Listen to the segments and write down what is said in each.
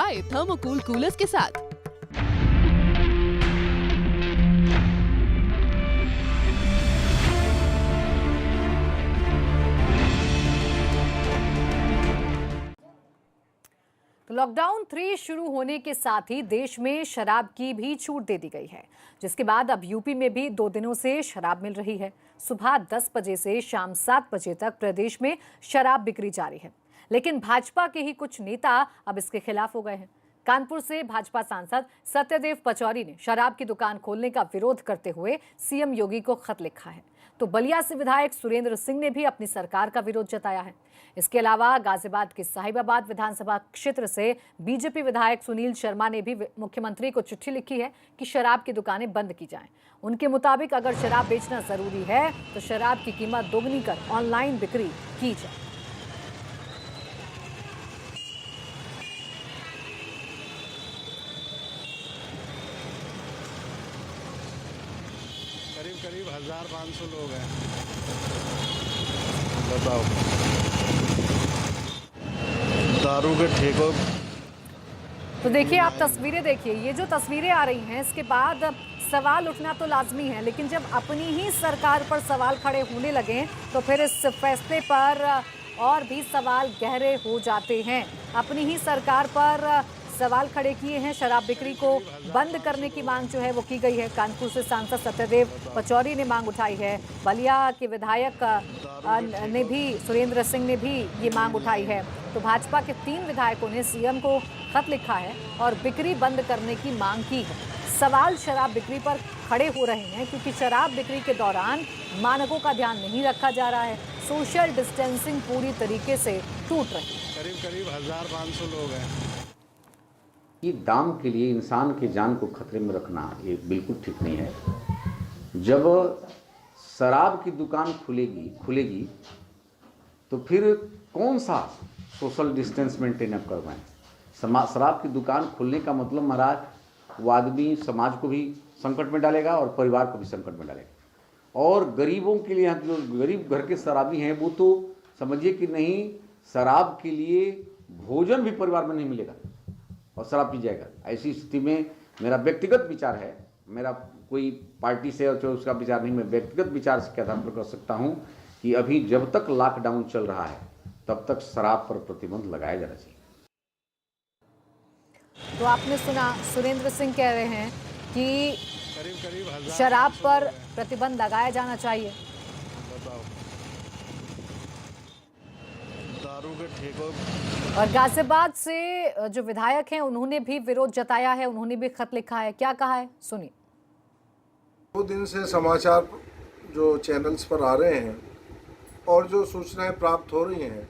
आए थर्मोकूल कूलर्स के साथ। तो लॉकडाउन 3 शुरू होने के साथ ही देश में शराब की भी छूट दे दी गई है, जिसके बाद अब यूपी में भी 2 दिनों से शराब मिल रही है। सुबह 10 बजे से शाम 7 बजे तक प्रदेश में शराब बिक्री जारी है, लेकिन भाजपा के ही कुछ नेता अब इसके खिलाफ हो गए हैं। कानपुर से भाजपा सांसद सत्यदेव पचौरी ने शराब की दुकान खोलने का विरोध करते हुए सीएम योगी को खत लिखा है। तो बलिया से विधायक सुरेंद्र सिंह ने भी अपनी सरकार का विरोध जताया है। इसके अलावा गाजियाबाद के साहिबाबाद विधानसभा क्षेत्र से बीजेपी विधायक सुनील शर्मा ने भी मुख्यमंत्री को चिट्ठी लिखी है कि शराब की दुकानें बंद की जाएं। उनके मुताबिक अगर शराब बेचना जरूरी है तो शराब की कीमत दोगुनी कर ऑनलाइन बिक्री की जाए। करीब 1500 लोग हैं। बताओ, दारू के ठेकों। तो देखिए, आप तस्वीरें देखिए, ये जो तस्वीरें आ रही हैं इसके बाद सवाल उठना तो लाजमी है, लेकिन जब अपनी ही सरकार पर सवाल खड़े होने लगे तो फिर इस फैसले पर और भी सवाल गहरे हो जाते हैं। अपनी ही सरकार पर सवाल खड़े किए हैं। शराब बिक्री को बंद करने की मांग जो है वो की गई है। कानपुर से सांसद सत्यदेव पचौरी ने मांग उठाई है। बलिया के विधायक ने भी, सुरेंद्र सिंह ने भी ये मांग उठाई है। तो भाजपा के 3 विधायकों ने सीएम को खत लिखा है और बिक्री बंद करने की मांग की है। सवाल शराब बिक्री पर खड़े हो रहे हैं क्योंकि शराब बिक्री के दौरान मानकों का ध्यान नहीं रखा जा रहा है। सोशल डिस्टेंसिंग पूरी तरीके से टूट रही है। करीब 1500 लोग हैं। कि दाम के लिए इंसान की जान को खतरे में रखना ये बिल्कुल ठीक नहीं है। जब शराब की दुकान खुलेगी तो फिर कौन सा सोशल डिस्टेंस मेंटेन अप करवाएं। शराब की दुकान खुलने का मतलब महाराज, वो आदमी समाज को भी संकट में डालेगा और परिवार को भी संकट में डालेगा। और गरीबों के लिए, यहाँ जो गरीब घर के शराबी हैं वो तो समझिए कि नहीं, शराब के लिए भोजन भी परिवार में नहीं मिलेगा और शराब पी जाएगा। ऐसी स्थिति में मेरा व्यक्तिगत विचार है, मेरा कोई पार्टी से और उसका विचार नहीं, मैं व्यक्तिगत विचार के आधार पर कर सकता हूं कि अभी जब तक लॉकडाउन चल रहा है तब तक शराब पर प्रतिबंध लगाया जाना चाहिए। तो आपने सुना, सुरेंद्र सिंह कह रहे हैं कि शराब पर प्रतिबंध लगाया जाना चाहिए। बताओ, दारू के ठेकों। और गाजियाबाद से जो विधायक हैं उन्होंने भी विरोध जताया है, उन्होंने भी खत लिखा है। क्या कहा है, सुनिए। 2 दिन से समाचार जो चैनल्स पर आ रहे हैं और जो सूचनाएं प्राप्त हो रही हैं,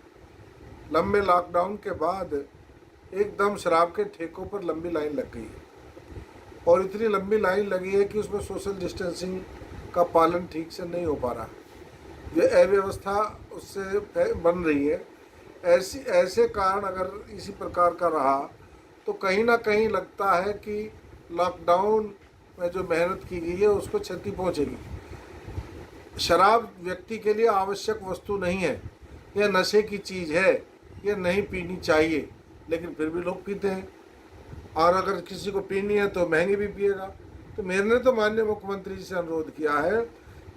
लंबे लॉकडाउन के बाद एकदम शराब के ठेकों पर लंबी लाइन लग गई है और इतनी लंबी लाइन लगी है कि उसमें सोशल डिस्टेंसिंग का पालन ठीक से नहीं हो पा रहा। ये अव्यवस्था उससे बन रही है। ऐसे कारण अगर इसी प्रकार का रहा तो कहीं ना कहीं लगता है कि लॉकडाउन में जो मेहनत की गई है उसको क्षति पहुंचेगी। शराब व्यक्ति के लिए आवश्यक वस्तु नहीं है, यह नशे की चीज़ है, यह नहीं पीनी चाहिए, लेकिन फिर भी लोग पीते हैं। और अगर किसी को पीनी है तो महंगी भी पिएगा। तो मैंने तो माननीय मुख्यमंत्री जी से अनुरोध किया है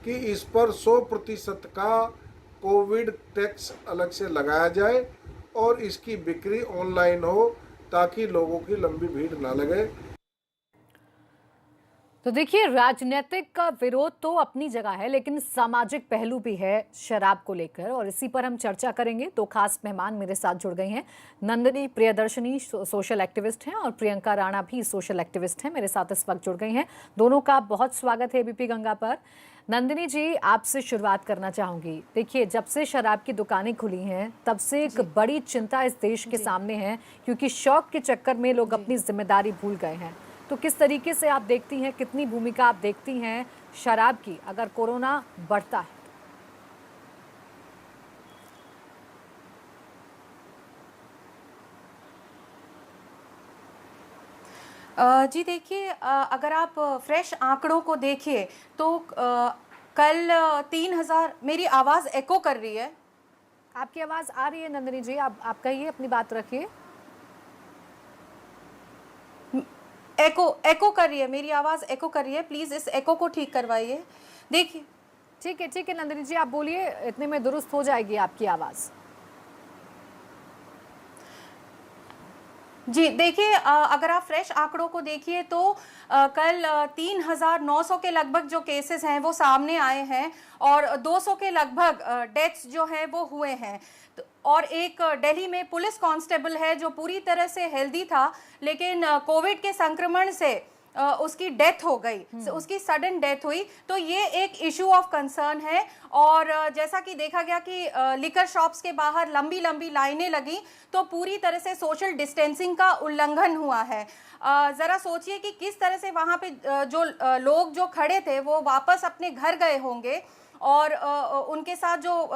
कि इस पर 100% का कोविड टैक्स अलग से लगाया जाए और इसकी बिक्री ऑनलाइन हो ताकि लोगों की लंबी भीड़ ना लगे। तो देखिए, राजनीतिक का विरोध तो अपनी जगह है, लेकिन सामाजिक पहलू भी है शराब को लेकर और इसी पर हम चर्चा करेंगे। 2 खास मेहमान मेरे साथ जुड़ गई हैं। नंदिनी प्रियदर्शनी सोशल एक्टिविस्ट हैं और प्रियंका राणा भी सोशल एक्टिविस्ट हैं, मेरे साथ इस वक्त जुड़ गई हैं। दोनों का बहुत स्वागत है एबीपी गंगा पर। नंदिनी जी, आपसे शुरुआत करना चाहूंगी। देखिए, जब से शराब की दुकानें खुली हैं तब से एक बड़ी चिंता इस देश के सामने है, क्योंकि शौक के चक्कर में लोग अपनी जिम्मेदारी भूल गए हैं। तो किस तरीके से आप देखती हैं, कितनी भूमिका आप देखती हैं शराब की अगर कोरोना बढ़ता है? जी देखिए, अगर आप फ्रेश आंकड़ों को देखिए तो कल 3000, मेरी आवाज़ एको कर रही है। आपकी आवाज़ आ रही है नंदिनी जी, आप कहिए, अपनी बात रखिए। एको कर रही है, मेरी आवाज़ एको कर रही है, प्लीज़ इस एको को ठीक करवाइए। देखिए ठीक है नंदिनी जी, आप बोलिए, इतने में दुरुस्त हो जाएगी आपकी आवाज़। जी देखिए, अगर आप फ्रेश आंकड़ों को देखिए तो कल 3,900 के लगभग जो केसेस हैं वो सामने आए हैं और 200 के लगभग डेथ्स जो हैं वो हुए हैं। और एक दिल्ली में पुलिस कांस्टेबल है जो पूरी तरह से हेल्दी था, लेकिन कोविड के संक्रमण से उसकी डेथ हो गई, उसकी सडन डेथ हुई। तो ये एक इशू ऑफ कंसर्न है। और जैसा कि देखा गया कि लिकर शॉप्स के बाहर लंबी लंबी लाइनें लगी, तो पूरी तरह से सोशल डिस्टेंसिंग का उल्लंघन हुआ है। ज़रा सोचिए कि किस तरह से वहाँ पे जो लोग जो खड़े थे वो वापस अपने घर गए होंगे, और उनके साथ जो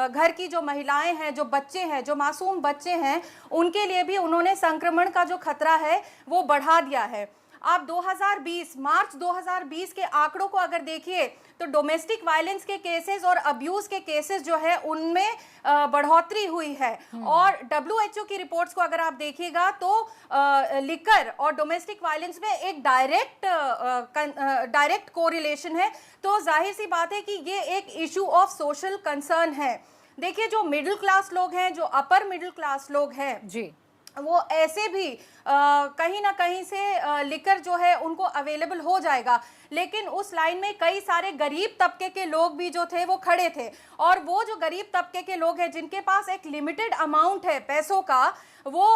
घर की जो महिलाएं हैं, जो बच्चे हैं, जो मासूम बच्चे हैं, उनके लिए भी उन्होंने संक्रमण का जो खतरा है वो बढ़ा दिया है। आप मार्च 2020 के आंकड़ों को अगर देखिए तो डोमेस्टिक वायलेंस के केसेस और अब्यूज के केसेस जो है उनमें बढ़ोतरी हुई है। और WHO की रिपोर्ट्स को अगर आप देखिएगा तो लिकर और डोमेस्टिक वायलेंस में एक डायरेक्ट कोरिलेशन है। तो जाहिर सी बात है कि ये एक इशू ऑफ सोशल कंसर्न है। देखिए, जो मिडिल क्लास लोग हैं, जो अपर मिडिल क्लास लोग हैं जी, वो ऐसे भी कहीं ना कहीं से लिकर जो है उनको अवेलेबल हो जाएगा, लेकिन उस लाइन में कई सारे गरीब तबके के लोग भी जो थे वो खड़े थे। और वो जो गरीब तबके के लोग हैं जिनके पास एक लिमिटेड अमाउंट है पैसों का, वो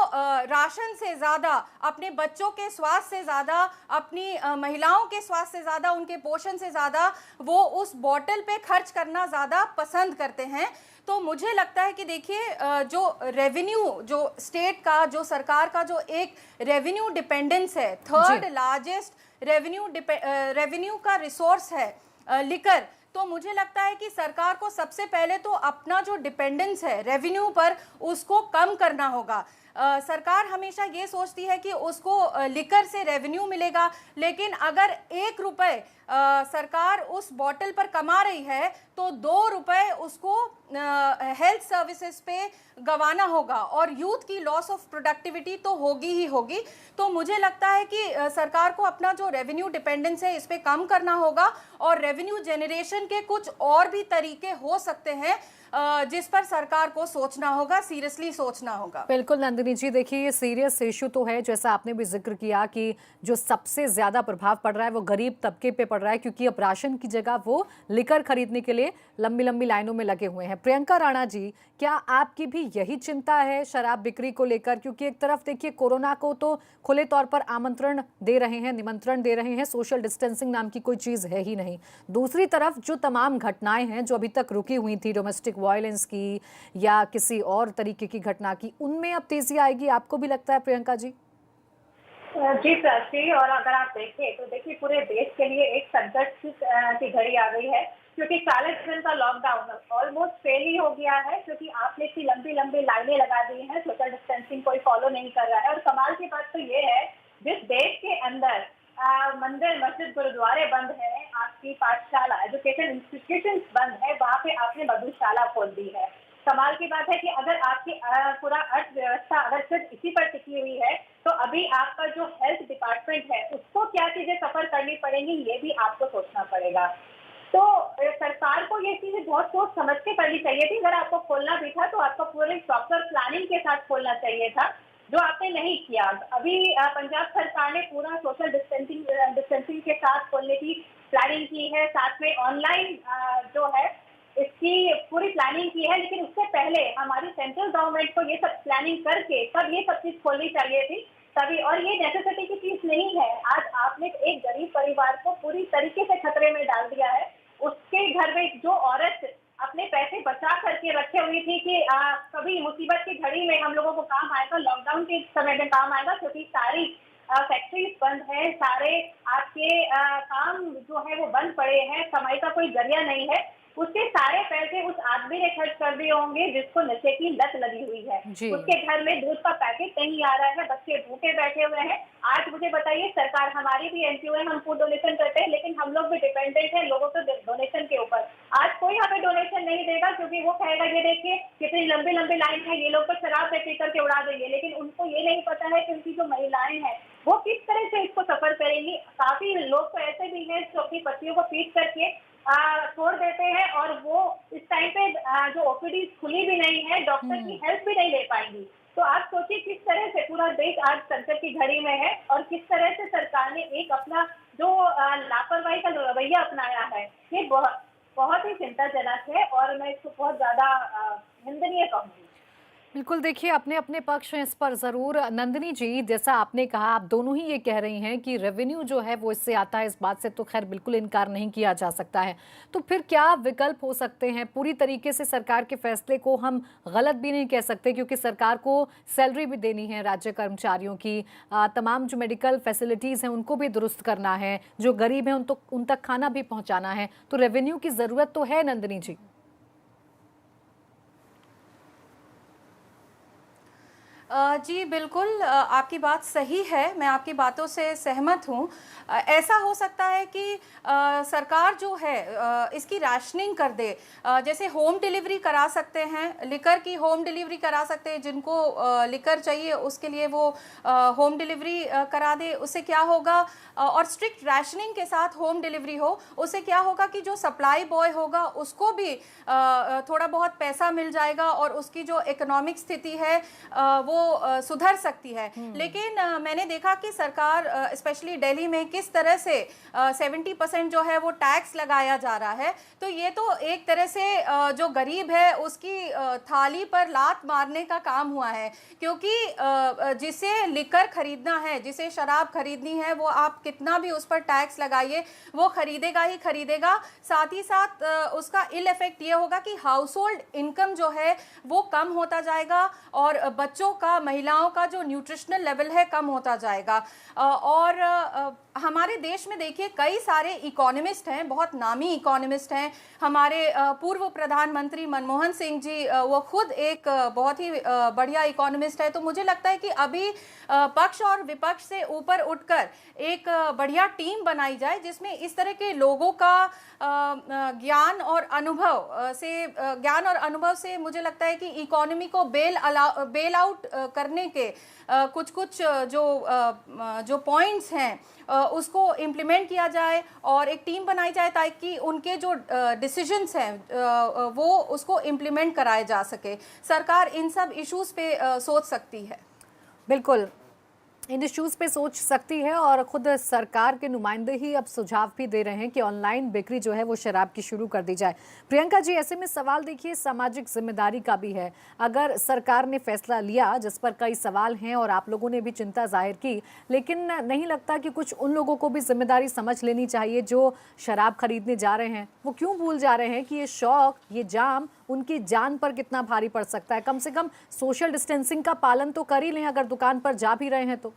राशन से ज़्यादा, अपने बच्चों के स्वास्थ्य से ज़्यादा, अपनी महिलाओं के स्वास्थ्य से ज़्यादा, उनके पोषण से ज़्यादा वो उस बॉटल पे खर्च करना ज़्यादा पसंद करते हैं। तो मुझे लगता है कि देखिए, जो रेवेन्यू, जो स्टेट का, जो सरकार का जो एक रेवेन्यू डिपेंडेंस है, थर्ड लार्जेस्ट रेवेन्यू का रिसोर्स है लिकर, तो मुझे लगता है कि सरकार को सबसे पहले तो अपना जो डिपेंडेंस है रेवेन्यू पर, उसको कम करना होगा। सरकार हमेशा ये सोचती है कि उसको लिकर से रेवेन्यू मिलेगा, लेकिन अगर 1 रुपए सरकार उस बॉटल पर कमा रही है तो 2 रुपए उसको हेल्थ सर्विसेज पे गंवाना होगा, और यूथ की लॉस ऑफ प्रोडक्टिविटी तो होगी ही होगी। तो मुझे लगता है कि सरकार को अपना जो रेवेन्यू डिपेंडेंस है इस पे कम करना होगा, और रेवेन्यू जनरेशन के कुछ और भी तरीके हो सकते हैं जिस पर सरकार को सोचना होगा, सीरियसली सोचना होगा। बिल्कुल नंदिनी जी, देखिए ये सीरियस इशू तो है, जैसा आपने भी जिक्र किया कि जो सबसे ज़्यादा प्रभाव पड़ रहा है वो गरीब तबके पे पड़ रहा है, क्योंकि अब राशन की जगह वो लिकर खरीदने के लिए लंबी लंबी लाइनों में लगे हुए हैं। प्रियंका राणा जी, क्या आपकी भी यही चिंता है शराब बिक्री को लेकर? क्योंकि एक तरफ देखिए कोरोना को तो खुले तौर पर आमंत्रण दे रहे हैं, निमंत्रण दे रहे हैं, सोशल डिस्टेंसिंग नाम की कोई चीज़ है ही नहीं। दूसरी तरफ जो तमाम घटनाएं हैं जो अभी तक रुकी हुई थी, डोमेस्टिक वायलेंस की या किसी और तरीके की घटना की, उनमें अब तेजी आएगी, आपको भी लगता है प्रियंका जी? जी प्राची, और अगर आप देखें तो देखिए पूरे देश के लिए एक संकट की घड़ी आ गई है, क्योंकि 40 दिन का लॉकडाउन ऑलमोस्ट फेल ही हो गया है, क्योंकि आपने इतनी लंबी लंबी लाइनें लगा दी हैं, सोशल डिस्टेंसिंग कोई फॉलो नहीं कर रहा है। और कमाल की बात तो ये है, जिस देश के अंदर मंदिर, मस्जिद, गुरुद्वारे बंद है, आपकी पाठशाला, एजुकेशन इंस्टीट्यूशन बंद है, वहाँ पे आपने मधुशाला खोल दी है। कमाल की बात है कि अगर आपकी पूरा अर्थव्यवस्था अगर सिर्फ इसी पर टिकी हुई है, तो अभी आपका जो हेल्थ डिपार्टमेंट है उसको क्या चीजें सफर करनी पड़ेंगी, ये भी आपको सोचना पड़ेगा। तो सरकार को ये चीजें बहुत सोच समझ के करनी चाहिए थी। अगर आपको खोलना भी था तो आपको पूरे प्रॉपर प्लानिंग के साथ खोलना चाहिए था, जो आपने नहीं किया। अभी पंजाब सरकार ने पूरा सोशल डिस्टेंसिंग के साथ खोलने की प्लानिंग की है, साथ में ऑनलाइन जो है इसकी पूरी प्लानिंग की है, लेकिन उससे पहले हमारी सेंट्रल गवर्नमेंट को ये सब प्लानिंग करके तब ये सब चीज खोलनी चाहिए थी तभी। और ये नेसेसिटी की चीज नहीं है। आज आपने एक गरीब परिवार को पूरी तरीके से खतरे में डाल दिया है। उसके घर में जो औरत अपने पैसे बचा करके रखे हुई थी कि कभी मुसीबत की घड़ी में हम लोगों को काम आएगा, लॉकडाउन के समय में काम आएगा, क्योंकि सारी फैक्ट्रीज बंद है, सारे आपके काम जो है वो बंद पड़े हैं, कमाई का कोई जरिया नहीं है, उसके सारे पैसे उस आदमी ने खर्च कर दिए होंगे जिसको नशे की लत लगी हुई है। उसके घर में दूध का पैकेट नहीं आ रहा है, बच्चे भूखे बैठे हुए हैं। आज मुझे बताइए, सरकार हमारी भी एनजीओ है, हम फूड डोनेशन करते हैं, लेकिन हम लोग भी डिपेंडेंट हैं लोगों के डोनेशन के ऊपर। आज कोई हमें डोनेशन नहीं देगा, क्योंकि वो कहेगा ये देखिए कितनी लंबी लंबी लाइन है, ये लोग तो शराब बेच करके उड़ा देंगे। लेकिन उनको ये नहीं पता है कि उनकी जो महिलाएं हैं, वो किस तरह से इसको सफर करेंगी। काफी लोग तो ऐसे भी हैं जो अपनी पत्नियों को पीट करके छोड़ देते हैं और वो इस टाइम पे जो ओपीडी खुली भी नहीं है, डॉक्टर की हेल्प भी नहीं ले पाएंगी। तो आप सोचिए किस तरह से पूरा देश आज संकट की घड़ी में है और किस तरह से सरकार ने एक अपना जो लापरवाही का रवैया अपनाया है, ये बहुत ही चिंताजनक है और मैं इसको बहुत ज्यादा निंदनीय कहूँगी। बिल्कुल, देखिए अपने अपने पक्ष हैं इस पर ज़रूर। नंदिनी जी, जैसा आपने कहा, आप दोनों ही ये कह रही हैं कि रेवेन्यू जो है वो इससे आता है, इस बात से तो खैर बिल्कुल इनकार नहीं किया जा सकता है। तो फिर क्या विकल्प हो सकते हैं? पूरी तरीके से सरकार के फैसले को हम गलत भी नहीं कह सकते, क्योंकि सरकार को सैलरी भी देनी है राज्य कर्मचारियों की, तमाम जो मेडिकल फैसिलिटीज़ हैं उनको भी दुरुस्त करना है, जो गरीब हैं उन तक खाना भी पहुँचाना है। तो रेवेन्यू की ज़रूरत तो है नंदिनी जी। जी बिल्कुल, आपकी बात सही है, मैं आपकी बातों से सहमत हूँ। ऐसा हो सकता है कि सरकार जो है इसकी राशनिंग कर दे, जैसे होम डिलीवरी करा सकते हैं, लिकर की होम डिलीवरी करा सकते हैं, जिनको लिकर चाहिए उसके लिए वो होम डिलीवरी करा दे। उससे क्या होगा, और स्ट्रिक्ट राशनिंग के साथ होम डिलीवरी हो, उससे क्या होगा कि जो सप्लाई बॉय होगा उसको भी थोड़ा बहुत पैसा मिल जाएगा और उसकी जो इकोनॉमिक स्थिति है वो सुधर सकती है। लेकिन मैंने देखा कि सरकार स्पेशली दिल्ली में किस तरह से 70% जो है वो टैक्स लगाया जा रहा है। तो ये तो एक तरह से जो गरीब है उसकी थाली पर लात मारने का काम हुआ है, क्योंकि जिसे लिकर खरीदना है, जिसे शराब खरीदनी है, वो आप कितना भी उस पर टैक्स लगाइए वो खरीदेगा ही खरीदेगा। साथ ही साथ उसका इल इफेक्ट ये होगा कि हाउस होल्ड इनकम जो है वो कम होता जाएगा और बच्चों का, महिलाओं का जो न्यूट्रिशनल लेवल है कम होता जाएगा। और हमारे देश में देखिए कई सारे इकोनॉमिस्ट हैं, बहुत नामी इकोनॉमिस्ट हैं। हमारे पूर्व प्रधानमंत्री मनमोहन सिंह जी, वो खुद एक बहुत ही बढ़िया इकोनॉमिस्ट है। तो मुझे लगता है कि अभी पक्ष और विपक्ष से ऊपर उठकर एक बढ़िया टीम बनाई जाए, जिसमें इस तरह के लोगों का ज्ञान और अनुभव से मुझे लगता है कि इकोनॉमी को बेल आउट करने के कुछ जो पॉइंट्स हैं उसको इम्प्लीमेंट किया जाए और एक टीम बनाई जाए, ताकि उनके जो डिसीजंस हैं वो उसको इम्प्लीमेंट कराए जा सके। सरकार इन सब इश्यूज पे सोच सकती है। बिल्कुल, इन इश्यूज़ पे सोच सकती है और ख़ुद सरकार के नुमाइंदे ही अब सुझाव भी दे रहे हैं कि ऑनलाइन बिक्री जो है वो शराब की शुरू कर दी जाए। प्रियंका जी, ऐसे में सवाल देखिए सामाजिक जिम्मेदारी का भी है। अगर सरकार ने फैसला लिया, जिस पर कई सवाल हैं और आप लोगों ने भी चिंता जाहिर की, लेकिन नहीं लगता कि कुछ उन लोगों को भी जिम्मेदारी समझ लेनी चाहिए जो शराब खरीदने जा रहे हैं? वो क्यों भूल जा रहे हैं कि ये शौक, ये जाम उनकी जान पर कितना भारी पड़ सकता है? कम से कम सोशल डिस्टेंसिंग का पालन तो कर ही लें अगर दुकान पर जा भी रहे हैं तो।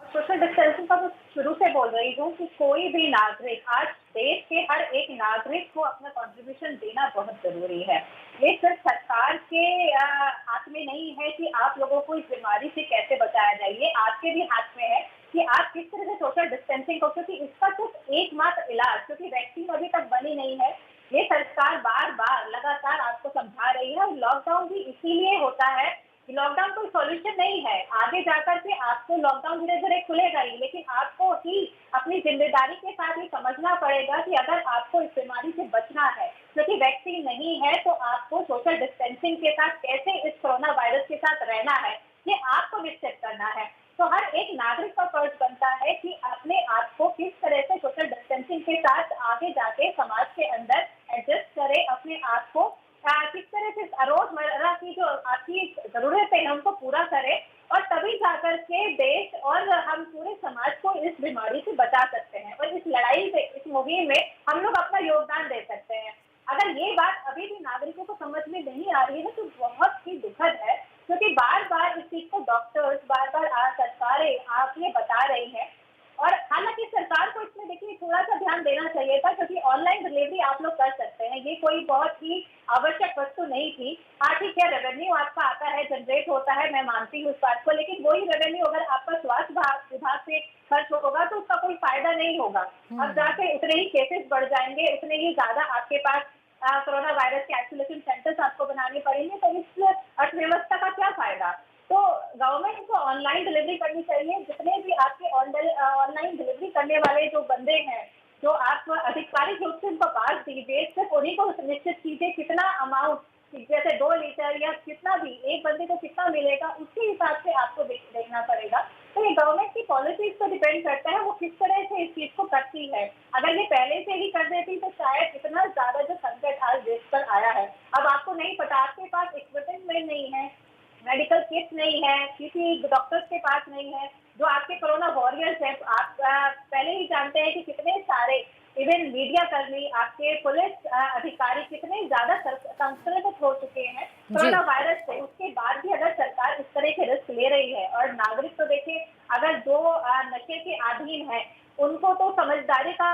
सोशल डिस्टेंसिंग का तो शुरू से बोल रही हूँ कि कोई भी नागरिक, आज देश के हर एक नागरिक को अपना कंट्रीब्यूशन देना बहुत जरूरी है। ये सिर्फ सरकार के हाथ में नहीं है कि आप लोगों को इस बीमारी से कैसे बचाया जाए, ये आपके भी हाथ में है कि आप किस तरह से सोशल डिस्टेंसिंग को, क्योंकि इसका सिर्फ एकमात्र इलाज, क्योंकि वैक्सीन अभी तक बनी नहीं है, ये सरकार बार बार लगातार आपको समझा रही है। और लॉकडाउन भी इसीलिए होता है, लॉकडाउन कोई सॉल्यूशन नहीं है। आगे जाकर के आपको लॉकडाउन धीरे धीरे खुलेगा ही, लेकिन आपको ही अपनी जिम्मेदारी के साथ ये समझना पड़ेगा कि अगर आपको इस बीमारी से बचना है, क्योंकि वैक्सीन नहीं है, तो आपको सोशल डिस्टेंसिंग के साथ कैसे इस कोरोना वायरस के साथ रहना है, ये आपको निश्चित करना है। तो हर एक नागरिक का फर्ज बनता है कि अपने आप को किस तरह से सोशल डिस्टेंसिंग के साथ आगे जाके समाज के अंदर एडजस्ट करे, अपने आप को किस तरह से रोजमर्रा की जो आपकी जरूरतें हैं उनको पूरा करें, और तभी जाकर के देश और हम पूरे समाज को इस बीमारी से बचा सकते हैं और इस लड़ाई में, इस मुहिम में हम लोग अपना योगदान दे सकते हैं। अगर ये बात अभी भी नागरिकों को समझ में नहीं आ रही है तो बहुत ही दुखद है, क्योंकि बार बार इस चीज को डॉक्टर्स, बार बार सरकारें आप ये बता रही हैं। और हालांकि सरकार को इसमें देखिए थोड़ा सा ध्यान देना चाहिए था, क्योंकि ऑनलाइन डिलीवरी आप लोग कर सकते हैं, ये कोई बहुत ही आवश्यक वस्तु नहीं थी। हाँ ठीक है, रेवेन्यू आपका आता है, जनरेट होता है, मैं मानती हूँ इस बात को, लेकिन वही रेवेन्यू अगर आपका स्वास्थ्य विभाग से खर्च होगा तो उसका कोई फायदा नहीं होगा। अब जाके उतने ही केसेस बढ़ जाएंगे, उतने ही ज्यादा आपके पास कोरोना वायरस के आइसोलेशन सेंटर्स आपको बनाने पड़ेंगे, तो इस अर्थव्यवस्था का क्या फायदा? तो गवर्नमेंट को ऑनलाइन ऑनलाइन डिलीवरी करनी चाहिए। जितने भी आपके ऑनलाइन डिलीवरी करने वाले जो बंदे हैं, जो आप आधिकारिक रूप से उनको पास दीजिए, सिर्फ उन्हीं को निश्चित कीजिए कितना अमाउंट, जैसे 2 लीटर या कितना भी एक बंदे को कितना मिलेगा, उसके हिसाब से आपको देखना पड़ेगा। तो ये गवर्नमेंट की पॉलिसीज पर डिपेंड करता है वो किस तरह से इस चीज को करती है। अगर ये पहले से ही कर देती तो शायद इतना ज्यादा जो संकट आज देश पर आया है। अब आपको नहीं पता, आपके पास इक्विपमेंट नहीं है, मेडिकल किट नहीं है, किसी डॉक्टर्स के पास नहीं है, जो आपके कोरोना वॉरियर्स हैं। आप पहले ही जानते हैं कि कितने सारे इवन मीडिया कर्मी, आपके पुलिस अधिकारी कितने ज्यादा संक्रमित हो चुके हैं कोरोना वायरस से। उसके बाद भी अगर सरकार इस तरह के रिस्क ले रही है, और नागरिक तो देखिए, अगर जो नशे के अधीन है उनको तो समझदारी का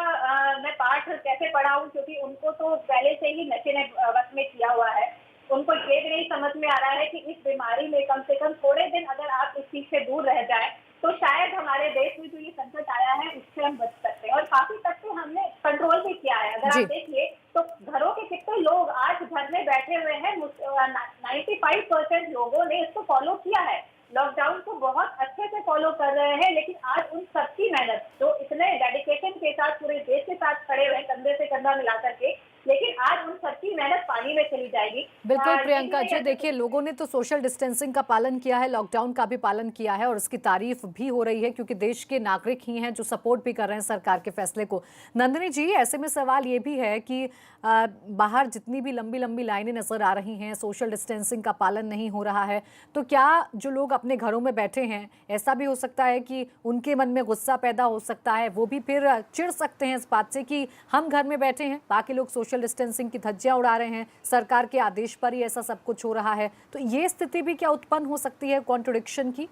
मैं पाठ कैसे पढ़ाऊं, क्योंकि उनको तो पहले से ही नशे ने बस में किया हुआ है। उनको ये भी नहीं समझ में आ रहा है कि इस बीमारी में कम से कम थोड़े दिन अगर आप इस चीज से दूर रह जाए तो शायद हमारे देश में जो ये संकट आया है उससे हम बच सकते हैं। और काफी तक तो हमने कंट्रोल भी किया है। अगर आप देखिए तो घरों के कितने लोग आज घर में बैठे हुए हैं, 95% लोगों ने इसको फॉलो किया है, लॉकडाउन को बहुत अच्छे से फॉलो कर रहे हैं। लेकिन आज उन सबकी मेहनत, जो इतने डेडिकेशन के साथ पूरे देश के साथ खड़े हुए कंधे से कंधा मिला करके, लेकिन आज उन सबकी मेहनत पानी में चली जाएगी। बिल्कुल प्रियंका जी, देखिए लोगों ने तो सोशल डिस्टेंसिंग का पालन किया है, लॉकडाउन का भी पालन किया है, और उसकी तारीफ भी हो रही है क्योंकि देश के नागरिक ही हैं जो सपोर्ट भी कर रहे हैं सरकार के फैसले को। नंदिनी जी, ऐसे में सवाल ये भी है कि बाहर जितनी भी लंबी लंबी लाइनें नजर आ रही हैं, सोशल डिस्टेंसिंग का पालन नहीं हो रहा है, तो क्या जो लोग अपने घरों में बैठे हैं, ऐसा भी हो सकता है कि उनके मन में गुस्सा पैदा हो सकता है, वो भी फिर चिढ़ सकते हैं इस बात से कि हम घर में बैठे हैं, बाकी लोग सोशल डिस्टेंसिंग की धज्जियां उड़ा रहे हैं, सरकार के आदेश पर ही ऐसा सब कुछ हो रहा है। तो ये स्थिति भी क्या उत्पन्न हो सकती है कॉन्ट्रडिक्शन की?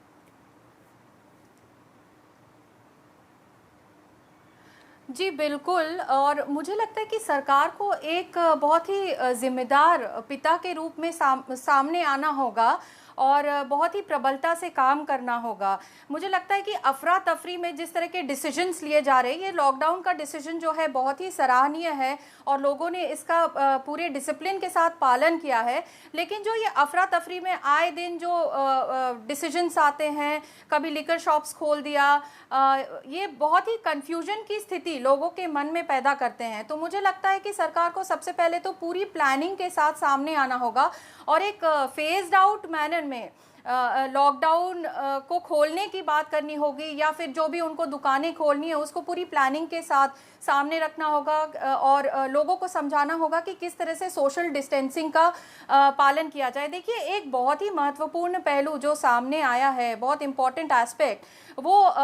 जी बिल्कुल, और मुझे लगता है कि सरकार को एक बहुत ही जिम्मेदार पिता के रूप में सामने आना होगा और बहुत ही प्रबलता से काम करना होगा। मुझे लगता है कि अफरा तफरी में जिस तरह के डिसीजंस लिए जा रहे हैं, ये लॉकडाउन का डिसीजन जो है बहुत ही सराहनीय है और लोगों ने इसका पूरे डिसिप्लिन के साथ पालन किया है। लेकिन जो ये अफरा तफरी में आए दिन जो डिसीजंस आते हैं, कभी लिकर शॉप्स खोल दिया, ये बहुत ही कन्फ्यूजन की स्थिति लोगों के मन में पैदा करते हैं। तो मुझे लगता है कि सरकार को सबसे पहले तो पूरी प्लानिंग के साथ सामने आना होगा और एक फेज्ड आउट मैनर में लॉकडाउन को खोलने की बात करनी होगी, या फिर जो भी उनको दुकानें खोलनी है उसको पूरी प्लानिंग के साथ सामने रखना होगा और लोगों को समझाना होगा कि किस तरह से सोशल डिस्टेंसिंग का पालन किया जाए। देखिए, एक बहुत ही महत्वपूर्ण पहलू जो सामने आया है, बहुत इंपॉर्टेंट एस्पेक्ट, वो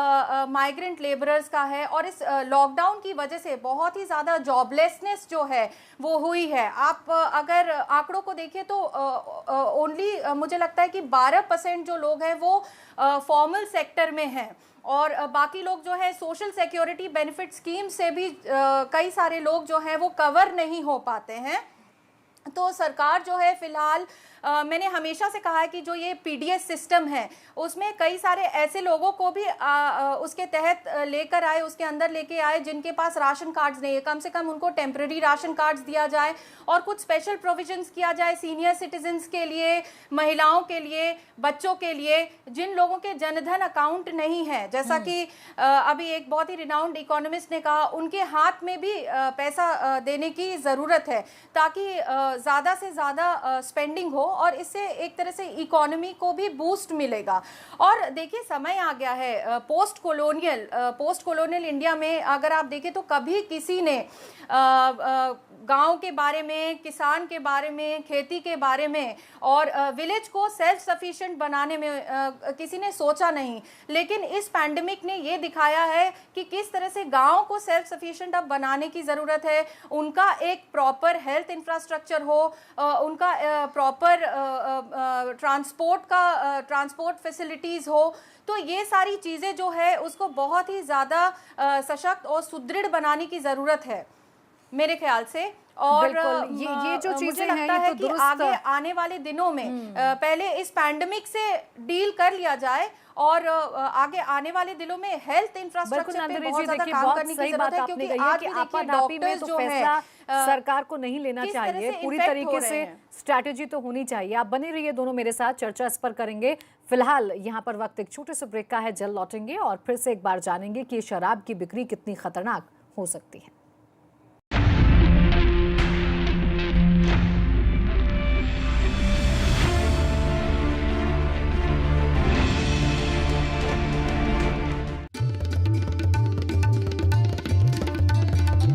माइग्रेंट लेबरर्स का है। और इस लॉकडाउन की वजह से बहुत ही ज़्यादा जॉबलेसनेस जो है वो हुई है। आप अगर आंकड़ों को देखें तो ओनली मुझे लगता है कि 12% जो लोग हैं वो फॉर्मल सेक्टर में हैं और बाकी लोग जो है सोशल सिक्योरिटी बेनिफिट स्कीम से भी कई सारे लोग जो हैं वो कवर नहीं हो पाते हैं। तो सरकार जो है फिलहाल मैंने हमेशा से कहा है कि जो ये पीडीएस सिस्टम है उसमें कई सारे ऐसे लोगों को भी उसके तहत लेकर आए, उसके अंदर लेके आए जिनके पास राशन कार्ड्स नहीं है। कम से कम उनको टेम्पररी राशन कार्ड्स दिया जाए और कुछ स्पेशल प्रोविजंस किया जाए सीनियर सिटीजन्स के लिए, महिलाओं के लिए, बच्चों के लिए, जिन लोगों के जनधन अकाउंट नहीं है। जैसा कि अभी एक बहुत ही रिनाउंड इकोनॉमिस्ट ने कहा, उनके हाथ में भी पैसा देने की ज़रूरत है ताकि ज़्यादा से ज़्यादा स्पेंडिंग हो और इससे एक तरह से इकोनॉमी को भी बूस्ट मिलेगा। और देखिए, समय आ गया है पोस्ट कॉलोनियल इंडिया में। अगर आप देखें तो कभी किसी ने गांव के बारे में, किसान के बारे में, खेती के बारे में और विलेज को सेल्फ सफिशिएंट बनाने में किसी ने सोचा नहीं। लेकिन इस पैंडेमिक ने ये दिखाया है कि किस तरह से गांव को सेल्फ सफिशिएंट अब बनाने की ज़रूरत है। उनका एक प्रॉपर हेल्थ इंफ्रास्ट्रक्चर हो, उनका प्रॉपर ट्रांसपोर्ट फैसिलिटीज़ हो। तो ये सारी चीज़ें जो है उसको बहुत ही ज़्यादा सशक्त और सुदृढ़ बनाने की ज़रूरत है मेरे ख्याल से। और बिल्कुल, ये जो मुझे चीजें हैं लगता ये है तो कि दुरुस्त आगे आने वाले दिनों में पहले इस पैंडेमिक से डील कर लिया जाए और आगे आने वाले दिनों में हेल्थ बिल्कुल इंफ्रास्ट्रक्चर पे नंदनी बहुत जी, ज्यादा देखिए काम बहुत करने की सही जरूरत बात है, आपने क्योंकि कही है आज कि भी देखिए आपाधापी में डॉक्टर्स तो जो फैसला है सरकार को नहीं लेना किस तरह चाहिए, से पूरी इन्फेक्ट तरीके हो रहे से हैं। स्ट्रैटेजी तो होनी चाहिए। आप बने रहिए दोनों मेरे साथ, चर्चा इस पर करेंगे। फिलहाल यहाँ पर वक्त एक छोटे से ब्रेक का है, जल्द लौटेंगे और फिर से एक बार जानेंगे कि शराब की बिक्री कितनी खतरनाक हो सकती है।